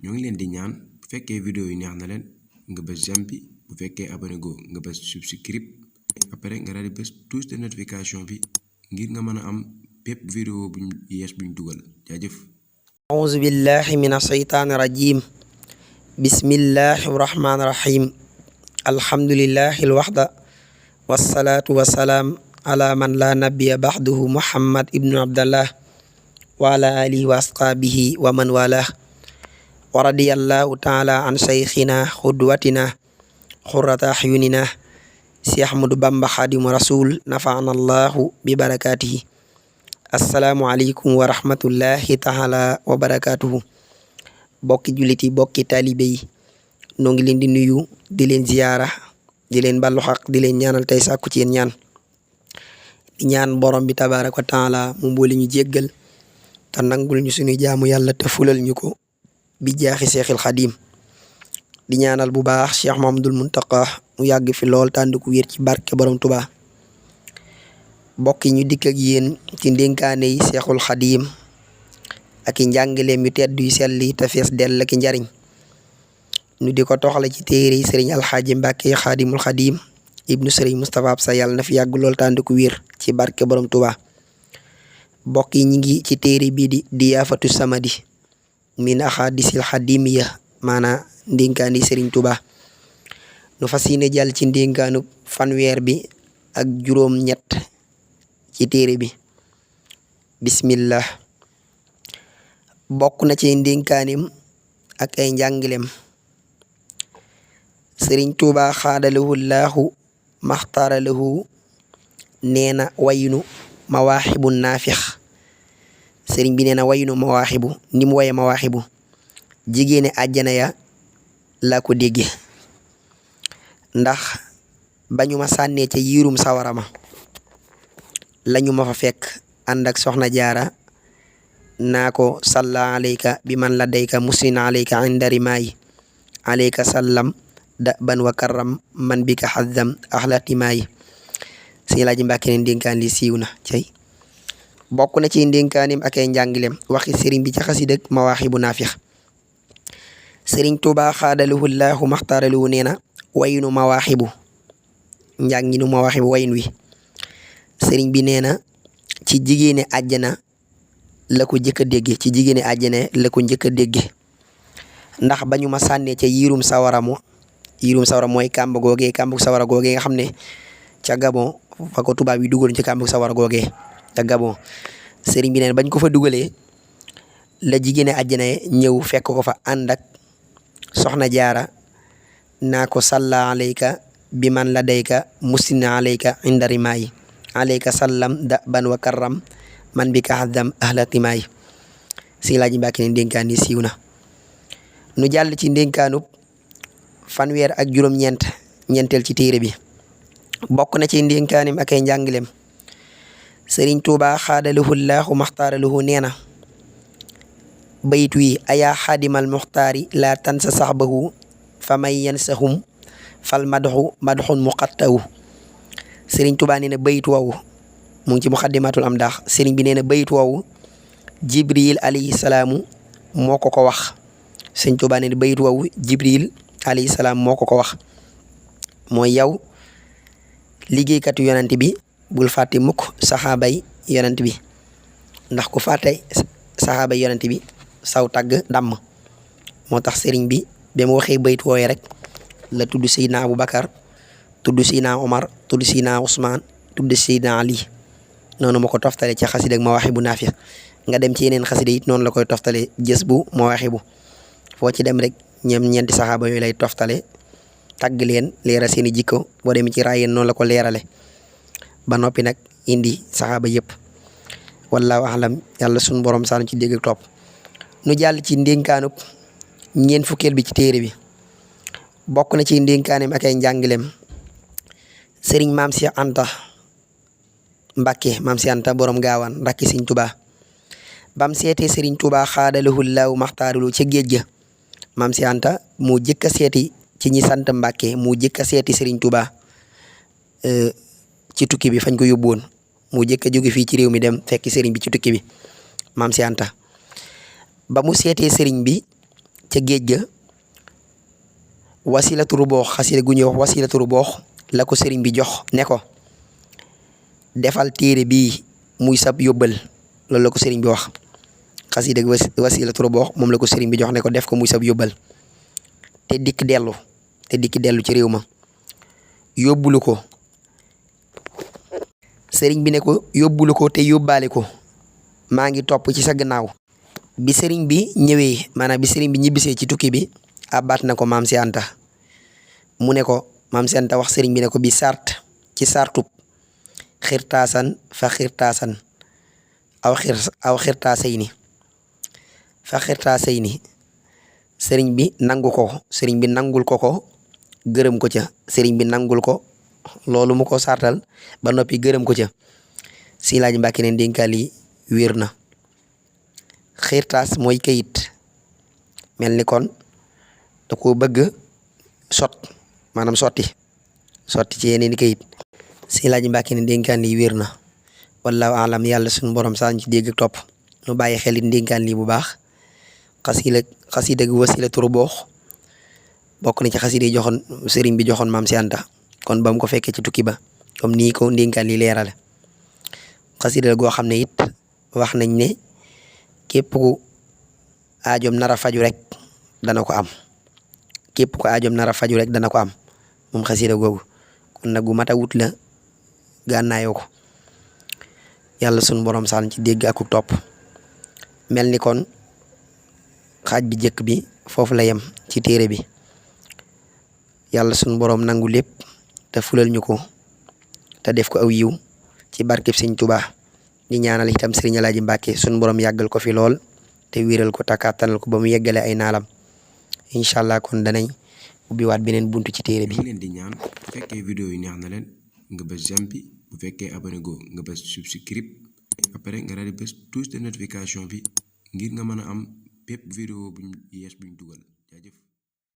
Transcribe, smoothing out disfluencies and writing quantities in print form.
ñoo ngi leen di ñaan bu fekkee vidéo yi neex na leen nga bës j'aime bi bu fekkee abonné go nga bës subscribe après nga daal di bës touche de notification bi ngir nga mën a am bépp vidéo buñ yees buñ dugal jaajëf. أعوذ بالله من الشيطان الرجيم بسم الله الرحمن الرحيم الحمد لله الوحدة والصلاة والسلام على من لا نبي بعده محمد ابن عبد الله وعلى آله وأصحابه ومن والاه ورضي الله تعالى عن شيخنا قدوتنا قرة أعيننا شيخ أحمد بامبا خادم رسول نفعنا الله ببركاته. Assalamualaikum warahmatullahi taala wabarakatuh. Bokki juliti bokki taalibe yi noo ngi leen di nuyu di leen ziyaara di leen ballu xaq di leen ñaanal tey sàkku ci yéen ñaan di ñaan borom bi tabaaraka wa taala mu mboole ñu jéggal te nangul ñu suñu jaamu yàlla te fulal ñu ko bi jaaxi seexil xadim di ñaanal bu baax Cheikh Mamadul Muntaqa mu yàgg fi lool tànd ku wér ci barke borom Tuubaa. Bokki ñu dikk ak yéen ci ndénkaane yi seexul xadiim ak i njàngaleem yu tedd yu selli te fees dell ak njariñ ñu di ko toxale ci téere yi sëriñ alxaaji Mbàkke xaadimul xadiim ibnu sëriñ Mustapha Absa yàlla na fi yàgg lool tànd ku wér ci barke borom Tuubaa. Bokk yi ñi ngi ci téere bii di diyaafatu samadi min axaadisil xadimiya maanaa ndénkaane yi sëriñ Tuubaa nu fas yéene jàll ci ndénkaanu fanweer bi ak juróom ñett ci téere bi. Bismillah. Bokk na ci ndénkaanim ak ay njàngalem sëriñ Tuubaa xaadalahu laahu maxtaaralahu nee na waynu mawaaxibu naafix sëriñ bi nee na waynu mawaaxibu ni mu waye mawaaxibu jigéene àjjana ya laa ko dégge ndax bañu ma sànnee ca yiirum sawarama lañu ma fa fekk ànd ak soxna jaara naa ko salla alayka bi man la dayka musin alayka indari maayi alayka sallam da ban wa karram man bi ka xaddam axlati maayi si laaji Mbàkke ne ndénkaan li siiw na cay bokk na ci ndénkaanim ak ay njàngilem waxi sëriñ bi ci xasidak mawaaxibu naafix sëriñ Tuubaa xaadalahu laahu maxtaaralahu nee na waynu mawaaxibu njànginu mawaaxibu wayin wi sëriñ bi nee na ci jigéene àjjana la ko njëkk a dégge ci jigéene àjjana la ko njëkk a dégge ndax ba ñu ma sànnee ca yiirum sawara mooy kàmb googee kàmbu sawara googee nga xam ne ca Gabon fa ko tubaab yi dugal ci kàmbu sawara googee ca Gabon sëriñ bi nee na bañ ko fa dugalee la jigéene àjjana ñëw fekk ko fa ànd ak soxna jaara naa ko salla alayka bi man la dayka musina alayka indari maayi alayka sallam da ban wa karram man bi ka xaddam ahlatimaay si laaji Mbàkke ne ndénkaan yi siiw na. Nu jàll ci ndénkaanub fanweer ak juróom-ñeent ñeenteel ci téere bi. Bokk na ci ndénkaanim ak ay njàngaleem sëriñ Tuubaa xaadalahu laahu maxtaaralahu nee na bayit wi ayaa xaadimal muxtaari laa tansa saxbahu fa may yansahum fal madxu madxun muqattawu sëriñ Tuubaa nee na bayit woowu mu ngi ci muxaddimatul am daax sëriñ bi nee na bayit woowu Jibril alayhi salaamu moo ko ko wax sëriñ Tuubaa nee na bayit woowu Jibril alayhi salaam moo ko ko wax mooy yow liggéeykatu yonent bi bul fàtte mukk saxaabay yonent bi ndax ku fàtte saxaabay yonent bi saw tagg damm moo tax sëriñ bi ba mu waxee bayit wooye rek la tudd Seydina Aboubacar tudd Seydina Omar tudd Seydina Ousmane tudd Seydina Ali noonu ma ko toftale ci xasida ak mawaaxibu naafix nga dem ci yeneen xasida it noonu la koy toftale jës bu mawaaxibu foo ci dem rek ñeenti saxaaba yooyu lay toftale tagg leen leeral seeni jikko boo demee ci raayeen noonu la ko leerale ba noppi nag indi saxaaba yëpp wallaahu alam yàlla suñu borom sànn ci dégg ak topp. Nu jàll ci ndénkaanub ñeent fukkeel bi ci téere bi bokk na ci ndénkaanem ak ay njàngaleem sëriñ maam si Anta Mbàkke maam si Anta borom gaawaan rakki sëriñ Tuubaa bam seetee sëriñ Tuubaa xaadalahu laahu maxtaaralu ca géej ga maam si Anta moo jëkk a seeti ci ñi sant Mbàkke moo jëkk a seeti sëriñ Tuubaa ci tukki bi fañ ko yóbbu woon moo jëkk a jóge fii ci réew mi dem fekki sëriñ bi ci tukki bi maam si Anta ba mu seetee sëriñ bi ca géej ga wasilatu ruboox xasida gu ñuy wax wasilatu ruboox la ko sëriñ bi jox ne ko defal téere bii muy sab yóbbal loolu la ko sëriñ bi wax xasida wasilatu ruboox moom la ko sëriñ bi jox ne ko def ko muy sab yóbbal te dikk dellu ci réew ma yóbbulu ko sëriñ bi ne ko yóbbulu ko te yóbbaale ko maa ngi topp ci sa gannaaw bi sëriñ bi ñëwee maanaam bi sëriñ bi ñibbisee ci tukki bi abaat na ko maam si Anta mu ne ko maam si Anta wax sëriñ bi ne ko bi sart ci sartub xirtaasan fa xirtaasan aw xirtaasay ni fa xirtaasay ni sëriñ bi nangu ko sëriñ bi nangul ko gërëm ko ca sëriñ bi nangul ko loolu mu ko sartal ba noppi gërëm ko ca si laaj Mbàkke ne ndénkaal yi wér na xirtaas mooy kayit mel ni kon da koo bëgg maanaam sotti ci yeneen i kayit si laaj Mbàkke ne ndénkaan lii wér na wallaahu alam yàlla suñu borom saa ñu ci dégg ak topp ñu bàyyi xel it ndénkaan lii bu baax xasida gi wasilatu ruboox bokk na ci xasida yi joxoon sëriñ bi joxoon maam si Anta kon ba mu ko fekkee ci tukki ba comme nii ko ndénkaan lii leerale xasida goo xam ne it wax nañ ne képp ku aajoom nar a faju rek dana ko am moom xasida googu kon nag gu mat a wut la gànnaayoo ko yàlla sunu borom saan ci dégg ak topp mel ni kon xaaj bi jëkk bi foofu la yem ci téere bi yàlla sunu borom nangu lépp te fulal ñu ko te def ko aw yiw ci barkeb Sëñ Tuubaa di ñaanal itam Sëriñ Alaaji Mbàkke sunu borom yàggal ko fi lool te wéral ko takaatanal ko ba mu yeggale ay naalam incha allah kon danañ ubbiwaat beneen buntu ci téere bi. leen di ñaan bu fekkee vidéo yi neex na leen nga bës j'aime bi bu fekkee abonné go nga bës subscribe après nga daal di bës touche de notification bi ngir nga mën a am bépp vidéo buñ yees buñ dugal jaajëf.